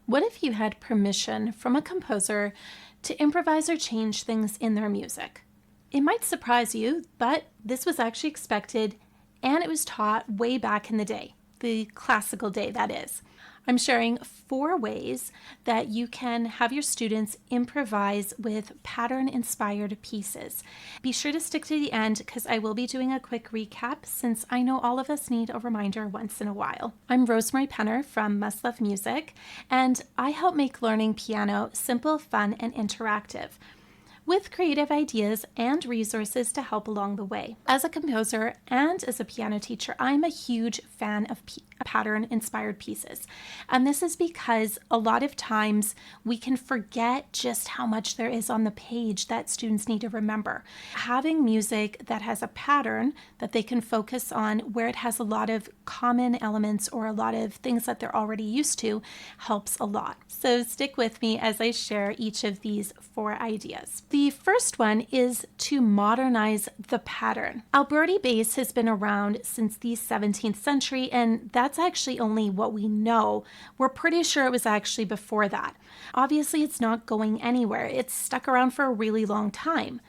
What if you had permission from a composer to improvise or change things in their music? It might surprise you, but this was actually expected, and it was taught way back in the day, the classical day, that is. I'm sharing 4 ways that you can have your students improvise with pattern-inspired pieces. Be sure to stick to the end because I will be doing a quick recap since I know all of us need a reminder once in a while. I'm Rosemarie Penner from Must Love Music, and I help make learning piano simple, fun, and interactive, with creative ideas and resources to help along the way. As a composer and as a piano teacher, I'm a huge fan of pattern-inspired pieces. And this is because a lot of times we can forget just how much there is on the page that students need to remember. Having music that has a pattern that they can focus on, where it has a lot of common elements or a lot of things that they're already used to, helps a lot. So stick with me as I share each of these 4 ideas. The first one is to modernize the pattern. Alberti bass has been around since the 17th century, and that's actually only what we know. We're pretty sure it was actually before that. Obviously, it's not going anywhere. It's stuck around for a really long time.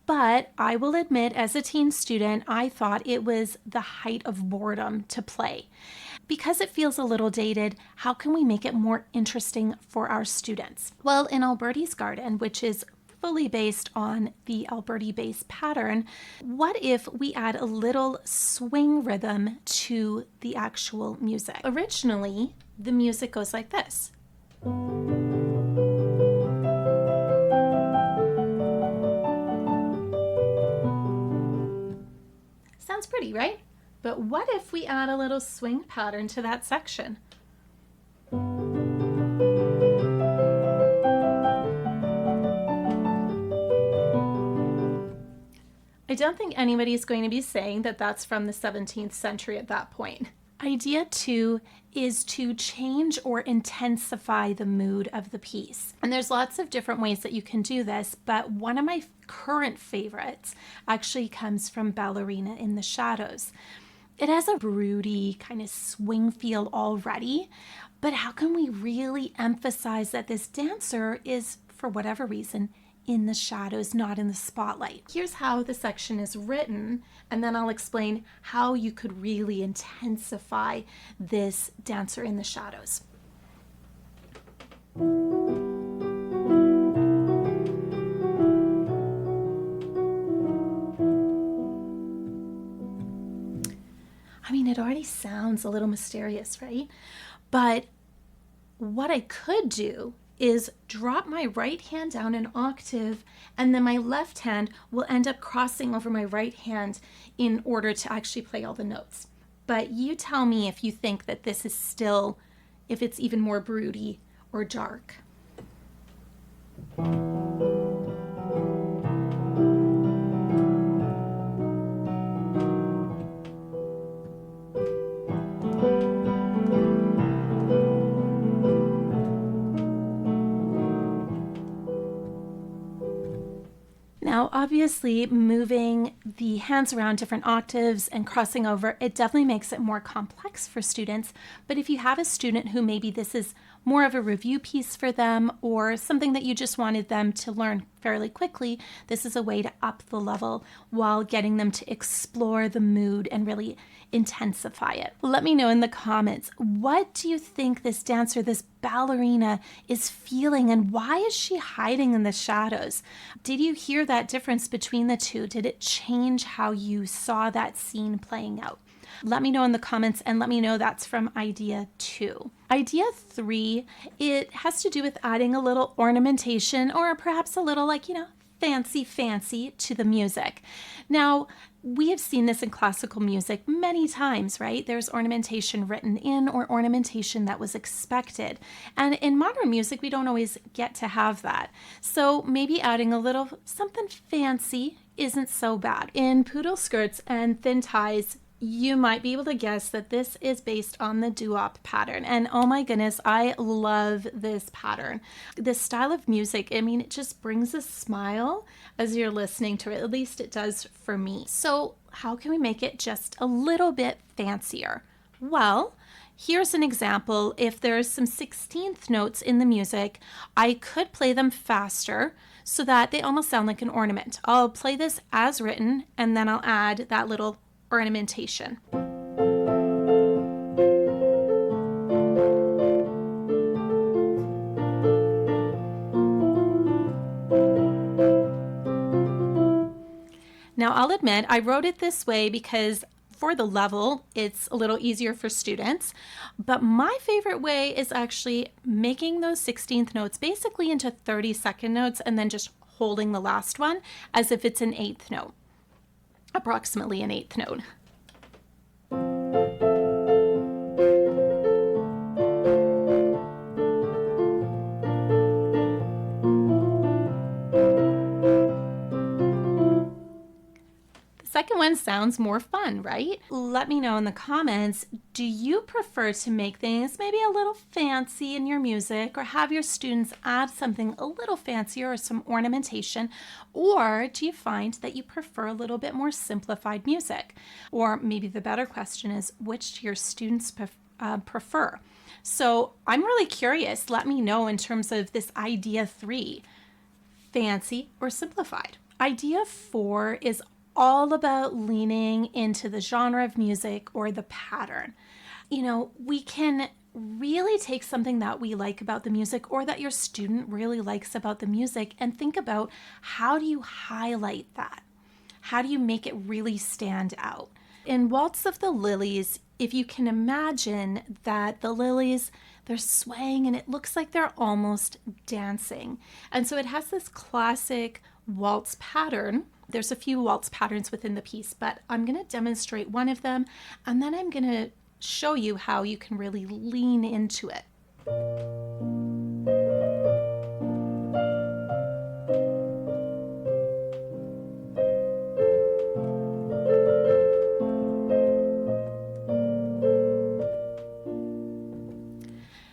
But I will admit, as a teen student, I thought it was the height of boredom to play. Because it feels a little dated, how can we make it more interesting for our students? Well, in Alberti's Garden, which is fully based on the Alberti bass pattern, what if we add a little swing rhythm to the actual music? Originally, the music goes like this. Sounds pretty, right? But what if we add a little swing pattern to that section? I don't think anybody's going to be saying that that's from the 17th century at that point. Idea 2 is to change or intensify the mood of the piece. And there's lots of different ways that you can do this, but one of my current favorites actually comes from Ballerina in the Shadows. It has a broody kind of swing feel already, but how can we really emphasize that this dancer is, for whatever reason, in the shadows, not in the spotlight? Here's how the section is written, and then I'll explain how you could really intensify this dancer in the shadows. I mean, it already sounds a little mysterious, right? But what I could do is drop my right hand down an octave, and then my left hand will end up crossing over my right hand in order to actually play all the notes. But you tell me if you think that this is still, if it's even more broody or dark. Now, obviously, moving the hands around different octaves and crossing over, it definitely makes it more complex for students. But if you have a student who maybe this is more of a review piece for them or something that you just wanted them to learn fairly quickly, this is a way to up the level while getting them to explore the mood and really intensify it. Let me know in the comments, what do you think this dancer, this ballerina, is feeling, and why is she hiding in the shadows? Did you hear that difference between the two? Did it change how you saw that scene playing out? Let me know in the comments, and let me know that's from idea 2. Idea 3, it has to do with adding a little ornamentation or perhaps a little fancy to the music. Now, we have seen this in classical music many times, right? There's ornamentation written in or ornamentation that was expected. And in modern music, we don't always get to have that. So maybe adding a little something fancy isn't so bad. In Poodle Skirts and Thin Ties, you might be able to guess that this is based on the doo-wop pattern. And oh my goodness, I love this pattern. This style of music, I mean, it just brings a smile as you're listening to it. At least it does for me. So how can we make it just a little bit fancier? Well, Here's an example. If there's some 16th notes in the music, I could play them faster so that they almost sound like an ornament. I'll play this as written, and then I'll add that little ornamentation. Now, I'll admit I wrote it this way because for the level, it's a little easier for students, but my favorite way is actually making those 16th notes basically into 32nd notes and then just holding the last one as if it's an 8th note, approximately an 8th note. Second one sounds more fun, right? Let me know in the comments, do you prefer to make things maybe a little fancy in your music or have your students add something a little fancier or some ornamentation? Or do you find that you prefer a little bit more simplified music? Or maybe the better question is, which do your students prefer? So I'm really curious. Let me know in terms of this idea 3, fancy or simplified. Idea 4 is all about leaning into the genre of music or the pattern. You know, we can really take something that we like about the music or that your student really likes about the music and think about how do you highlight that? How do you make it really stand out? In Waltz of the Lilies, if you can imagine that the lilies, they're swaying and it looks like they're almost dancing. And so it has this classic waltz pattern. There's a few waltz patterns within the piece, but I'm going to demonstrate one of them, and then I'm going to show you how you can really lean into it.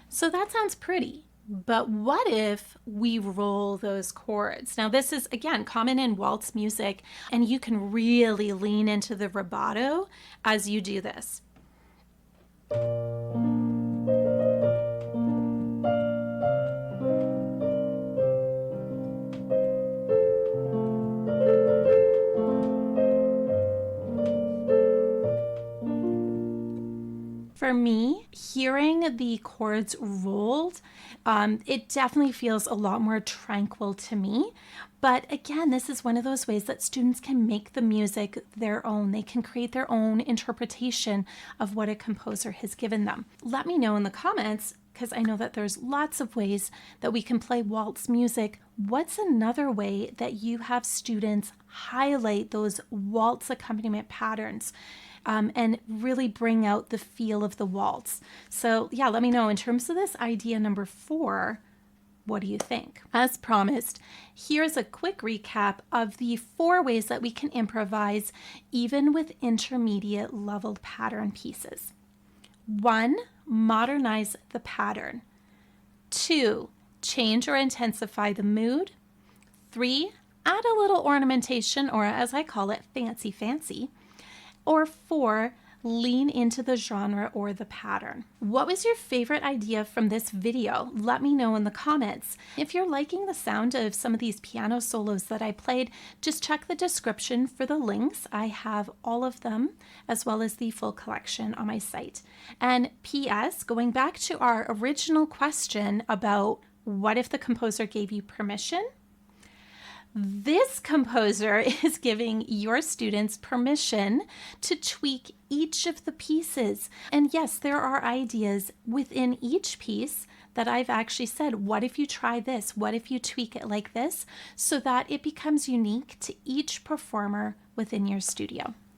So that sounds pretty. But what if we roll those chords? Now, this is, again, common in waltz music, and you can really lean into the rubato as you do this. For me, hearing the chords rolled, it definitely feels a lot more tranquil to me. But again, this is one of those ways that students can make the music their own. They can create their own interpretation of what a composer has given them. Let me know in the comments, because I know that there's lots of ways that we can play waltz music. What's another way that you have students highlight those waltz accompaniment patterns? And really bring out the feel of the waltz. So yeah, let me know in terms of this idea number 4, what do you think? As promised, here's a quick recap of the 4 ways that we can improvise even with intermediate leveled pattern pieces. 1, modernize the pattern. 2, change or intensify the mood. 3, add a little ornamentation, or as I call it, fancy. Or 4, lean into the genre or the pattern. What was your favorite idea from this video? Let me know in the comments. If you're liking the sound of some of these piano solos that I played, just check the description for the links. I have all of them, as well as the full collection on my site. And P.S., going back to our original question about what if the composer gave you permission? This composer is giving your students permission to tweak each of the pieces. And yes, there are ideas within each piece that I've actually said, what if you try this? What if you tweak it like this? So that it becomes unique to each performer within your studio.